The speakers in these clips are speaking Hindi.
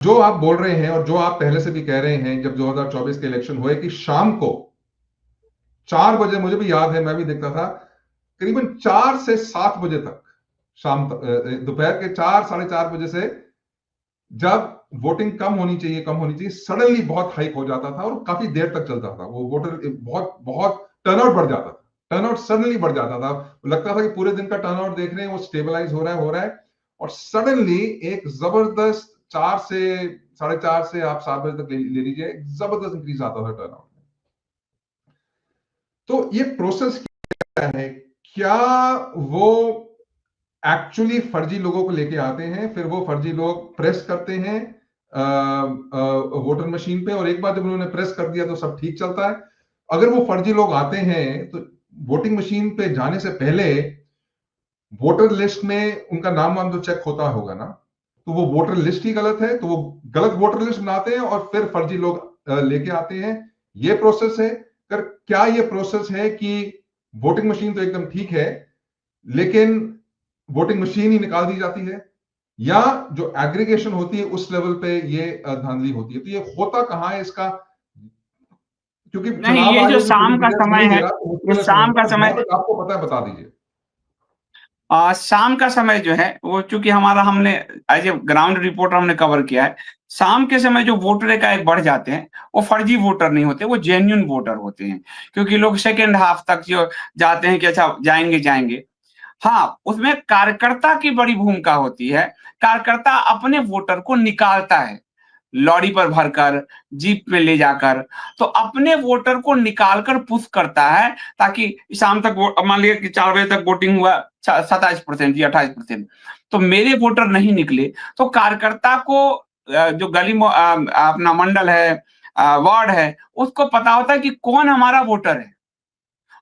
जो आप बोल रहे हैं और जो आप पहले से भी कह रहे हैं, जब 2024 के इलेक्शन हुए कि शाम को 4 बजे, मुझे भी याद है, मैं भी देखता था, करीबन 4 से 7 बजे तक, दोपहर के 4 साढ़े 4 बजे से, जब वोटिंग कम होनी चाहिए, सडनली बहुत हाइक हो जाता था और काफी देर तक चलता था वो वोटर, बहुत बहुत टर्नआउट बढ़ जाता था, टर्नआउट सडनली बढ़ जाता था। लगता था कि पूरे दिन का टर्नआउट देख रहे हैं, वो स्टेबलाइज हो रहा है, और सडनली एक जबरदस्त 4 से 4:30 से आप 7 बजे तक ले लीजिए, जबरदस्त इंक्रीज आता था टर्नआउट में। तो ये प्रोसेस क्या है? क्या वो एक्चुअली फर्जी लोगों को लेके आते हैं, फिर वो फर्जी लोग प्रेस करते हैं वोटर मशीन पे, और एक बार जब उन्होंने प्रेस कर दिया तो सब ठीक चलता है? अगर वो फर्जी लोग आते हैं तो वोटिंग मशीन पे जाने से पहले वोटर लिस्ट में उनका नाम वाम तो चेक होता होगा ना, तो वो वोटर लिस्ट ही गलत है, तो वो गलत वोटर लिस्ट बनाते हैं और फिर फर्जी लोग लेके आते हैं। ये प्रोसेस है। कर क्या ये प्रोसेस है कि वोटिंग मशीन तो एकदम ठीक है, लेकिन वोटिंग मशीन ही निकाल दी जाती है, या जो एग्रीगेशन होती है उस लेवल पे ये धांधली होती है? तो ये होता कहां है इसका? क्योंकि नहीं, चुनाव ये जो आयोग भी मुझे शाम का डिटेल्स समय नहीं दे है, रहा, तो ये मुश्किल है शाम का समझना, जहां समय, तक आपको पता है बता दीजिए। शाम का समय जो है वो, चूंकि हमारा, हमने एज ए ग्राउंड रिपोर्टर हमने कवर किया है, शाम के समय जो वोटर एकाएक बढ़ जाते हैं, वो फर्जी वोटर नहीं होते, वो जेन्युइन वोटर होते हैं। क्योंकि लोग सेकेंड हाफ तक जो जाते हैं कि अच्छा जाएंगे जाएंगे। हाँ, उसमें कार्यकर्ता की बड़ी भूमिका होती है। कार्यकर्ता अपने वोटर को निकालता है, लॉरी पर भरकर, जीप में ले जाकर, तो अपने वोटर को निकालकर पुश करता है, ताकि शाम तक मान लिया कि 4 बजे तक वोटिंग हुआ 27% या 28%, तो मेरे वोटर नहीं निकले, तो कार्यकर्ता को जो अपना मंडल है, वार्ड है, उसको पता होता है कि कौन हमारा वोटर है,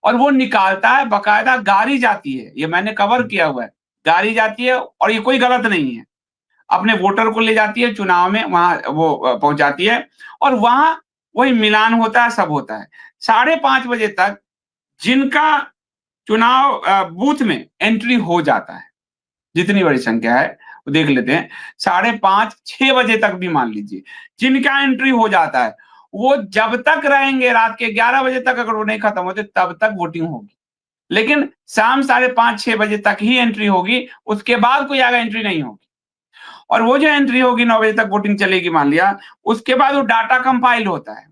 और वो निकालता है। बकायदा गाड़ी जाती है, ये मैंने कवर किया हुआ है, गाड़ी जाती है, और ये कोई गलत नहीं है, अपने वोटर को ले जाती है, चुनाव में वहां वो पहुंचाती है, और वहां वही मिलान होता है, सब होता है। 5:30 बजे तक जिनका चुनाव बूथ में एंट्री हो जाता है, जितनी बड़ी संख्या है वो देख लेते हैं, 5:30 6 बजे तक भी मान लीजिए, जिनका एंट्री हो जाता है, वो जब तक रहेंगे, रात के 11 बजे तक अगर वो नहीं खत्म होते तब तक वोटिंग होगी। लेकिन शाम 5:30 6 बजे तक ही एंट्री होगी, उसके बाद कोई आगे एंट्री नहीं होगी। और वो जो एंट्री होगी, 9 बजे तक वोटिंग चलेगी मान लिया, उसके बाद वो डाटा कंपाइल होता है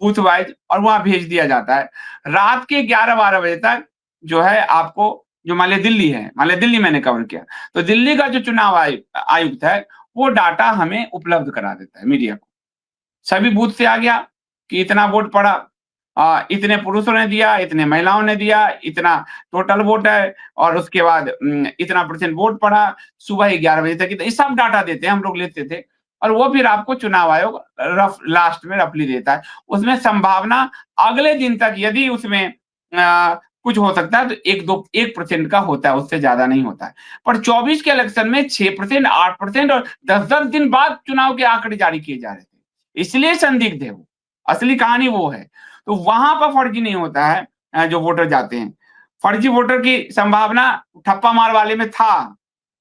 बूथ वाइज, और वहां भेज दिया जाता है। रात के 11 12 बजे तक जो है आपको, जो मान लिया दिल्ली है, मान लिया दिल्ली मैंने कवर किया, तो दिल्ली का जो चुनाव आयुक्त है, वो डाटा हमें उपलब्ध करा देता है, मीडिया को। सभी बूथ से आ गया कि इतना वोट पड़ा, इतने पुरुषों ने दिया, इतने महिलाओं ने दिया, इतना टोटल वोट है, और उसके बाद इतना परसेंट वोट पड़ा, सुबह ही 11 बजे तक, ये सब डाटा देते हैं, हम लोग लेते थे। और वो फिर आपको चुनाव आयोग रफ लास्ट में रफली देता है। उसमें संभावना अगले दिन तक, यदि उसमें कुछ हो सकता है, तो 1% का होता है, उससे ज्यादा नहीं होता है। पर 24 के इलेक्शन में 6%, 8% और 10-10 दिन बाद चुनाव के आंकड़े जारी किए जा रहे थे, इसलिए संदिग्ध है वो। असली कहानी वो है। तो वहां पर फर्जी नहीं होता है, जो वोटर जाते हैं। फर्जी वोटर की संभावना ठप्पा मार वाले में था,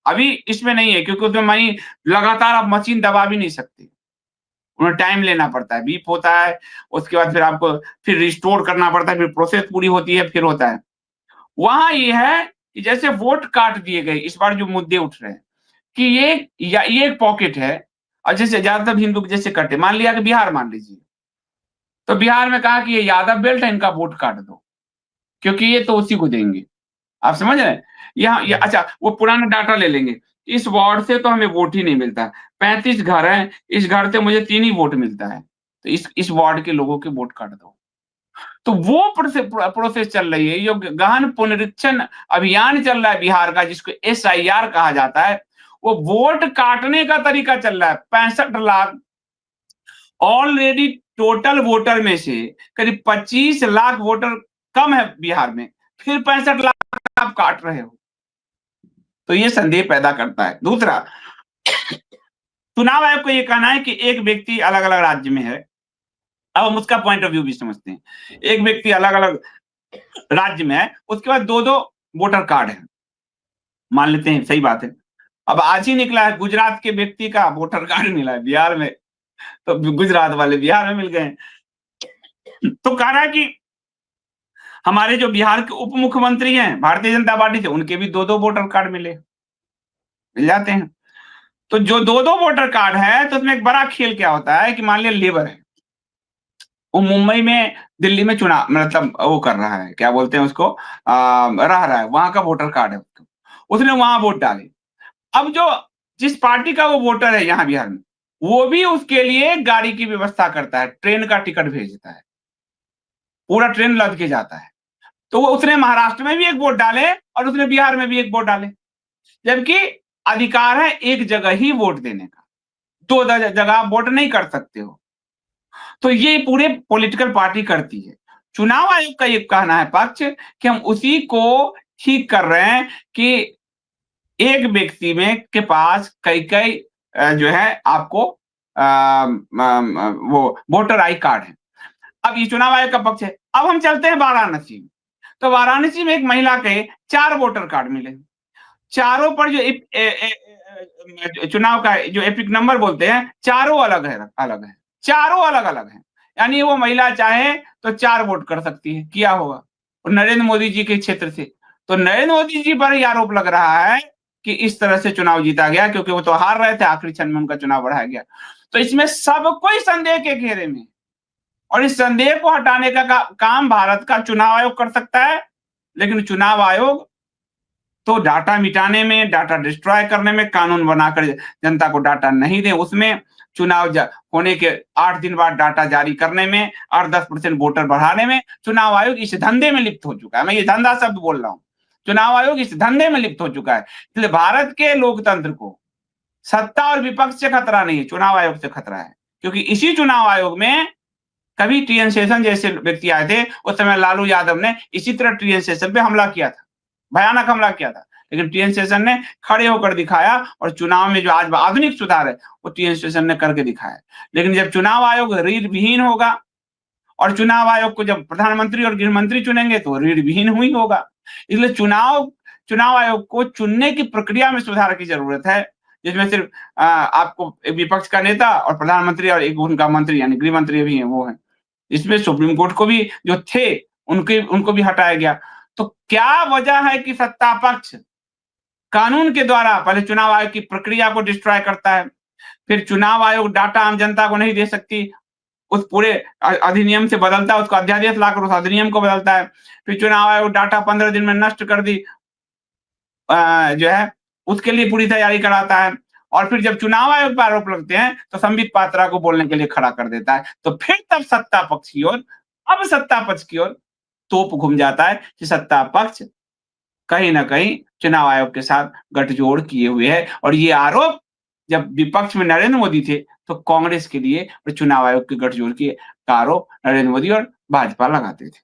अभी इसमें नहीं है, क्योंकि उसमें मनी लगातार आप मशीन दबा भी नहीं सकते, उन्हें टाइम लेना पड़ता है, बीप होता है, उसके बाद फिर आपको फिर रिस्टोर करना पड़ता है, फिर प्रोसेस पूरी होती है, फिर होता है। वहां ये है कि जैसे वोट काट दिए गए, इस बार जो मुद्दे उठ रहे हैं कि ये एक पॉकेट है, और जैसे ज्यादातर हिंदू जैसे कटे, मान लिया कि बिहार मान लीजिए, तो बिहार में कहा कि ये यादव बेल्ट है, इनका वोट काट दो, क्योंकि ये तो उसी को देंगे। आप समझ रहे हैं? यहाँ ये अच्छा, वो पुराना डाटा ले लेंगे, इस वार्ड से तो हमें वोट ही नहीं मिलता, 35 घर हैं, इस घर से मुझे 3 ही वोट मिलता है, तो इस वार्ड के लोगों के वोट काट दो। तो वो प्रोसेस चल रही है, जो गहन पुनरीक्षण अभियान चल रहा है बिहार का, जिसको SIR कहा जाता है, वो वोट काटने का तरीका चल रहा है। 65 लाख ऑलरेडी टोटल वोटर में से करीब 25 लाख वोटर कम है बिहार में, फिर 65 लाख आप काट रहे हो, तो ये संदेह पैदा करता है। दूसरा, चुनाव आयोग को ये कहना है कि एक व्यक्ति अलग अलग राज्य में है, अब हम उसका पॉइंट ऑफ व्यू भी समझते हैं। एक व्यक्ति अलग अलग राज्य में है, उसके बाद दो दो वोटर कार्ड है, मान लेते हैं, सही बात है। अब आज ही निकला है, गुजरात के व्यक्ति का वोटर कार्ड मिला है बिहार में, तो गुजरात वाले बिहार में मिल गए। तो कह रहा है कि हमारे जो बिहार के उप मुख्यमंत्री हैं भारतीय जनता पार्टी से, उनके भी 2-2 वोटर कार्ड मिल जाते हैं। तो जो 2-2 वोटर कार्ड है, तो उसमें एक बड़ा खेल क्या होता है कि मान लिया लेबर है, वो मुंबई में, दिल्ली में चुनाव मतलब वो कर रहा है, क्या बोलते हैं उसको, रह रहा है, वहां का वोटर कार्ड है, उसने वहां वोट डाले। अब जो जिस पार्टी का वो वोटर है यहाँ बिहार में, वो भी उसके लिए गाड़ी की व्यवस्था करता है, ट्रेन का टिकट भेजता है, पूरा ट्रेन लद के जाता है। तो वो उसने महाराष्ट्र में भी एक वोट डाले और उसने बिहार में भी एक वोट डाले, जबकि अधिकार है एक जगह ही वोट देने का, 2 जगह आप वोट नहीं कर सकते हो। तो ये पूरे पॉलिटिकल पार्टी करती है। चुनाव आयोग का ये कहना है पक्ष कि हम उसी को ठीक कर रहे हैं कि एक व्यक्ति में के पास कई-कई जो है आपको वो वोटर आई कार्ड है। अब ये चुनाव आयोग का पक्ष है। अब हम चलते हैं वाराणसी में। तो वाराणसी में एक महिला के 4 वोटर कार्ड मिले। चारों पर जो चुनाव का जो एपिक नंबर बोलते हैं, चारों अलग है, चारों अलग-अलग हैं। यानी वो महिला चाहे तो 4 वोट कर सकती है, किया होगा। और नरेंद्र मोदी जी के क्षेत्र से। तो नरेंद्र मोदी जी पर ये आरोप लग रहा है कि इस तरह से चुनाव जीता गया, क्योंकि वो तो हार रहे थे, आखिरी क्षण में उनका चुनाव बढ़ाया गया। तो इसमें सब कोई संदेह के घेरे में, और इस संदेह को हटाने का काम भारत का चुनाव आयोग कर सकता है, लेकिन चुनाव आयोग तो डाटा मिटाने में, डाटा डिस्ट्रॉय करने में, कानून बनाकर जनता को डाटा नहीं दे, उसमें चुनाव होने के 8 दिन बाद डाटा जारी करने में और 10% वोटर बढ़ाने में चुनाव आयोग इस धंधे में लिप्त हो चुका है। मैं ये धंधा शब्द बोल रहा हूँ। चुनाव आयोग इस धंधे में लिप्त हो चुका है। इसलिए भारत के लोकतंत्र को सत्ता और विपक्ष से खतरा नहीं है, चुनाव आयोग से खतरा है। क्योंकि इसी चुनाव आयोग में कभी टीएन शेषन जैसे व्यक्ति आए थे, उस समय लालू यादव ने इसी तरह टीएन शेषन पे हमला किया था, भयानक हमला किया था। लेकिन टीएन शेषन ने खड़े होकर दिखाया, और चुनाव में जो आज आधुनिक सुधार है वो टीएन शेषन ने करके दिखाया। लेकिन जब चुनाव आयोग रीढ़ विहीन होगा, और चुनाव आयोग को जब प्रधानमंत्री और गृह मंत्री चुनेंगे तो रीढ़ विहीन ही होगा। इसलिए चुनाव आयोग को चुनने की प्रक्रिया में सुधार की जरूरत है, जिसमें सिर्फ आपको विपक्ष का नेता और प्रधानमंत्री और एक उनका मंत्री यानी गृह मंत्री भी है, वो है। इसमें सुप्रीम कोर्ट को भी जो थे उनको भी हटाया गया। तो क्या वजह है कि सत्ता पक्ष कानून के द्वारा पहले चुनाव आयोग की प्रक्रिया को डिस्ट्रॉय करता है, फिर चुनाव आयोग डाटा आम जनता को नहीं दे सकती, उस पूरे अधिनियम से बदलता है, उसको अध्यादेश लाकर उस अधिनियम को बदलता है। फिर चुनाव आयोग डाटा 15 दिन में नष्ट कर दी जो है उसके लिए पूरी तैयारी कराता है, और फिर जब चुनाव आयोग पर आरोप लगते हैं तो संबित पात्रा को बोलने के लिए खड़ा कर देता है। तो फिर तब सत्ता पक्ष की ओर, अब सत्ता पक्ष की ओर तोप घूम जाता है कि सत्ता पक्ष कहीं ना कहीं चुनाव आयोग के साथ गठजोड़ किए हुए है। और ये आरोप जब विपक्ष में नरेंद्र मोदी थे तो कांग्रेस के लिए और चुनाव आयोग के गठजोड़ के आरोप नरेंद्र मोदी और भाजपा लगाते थे।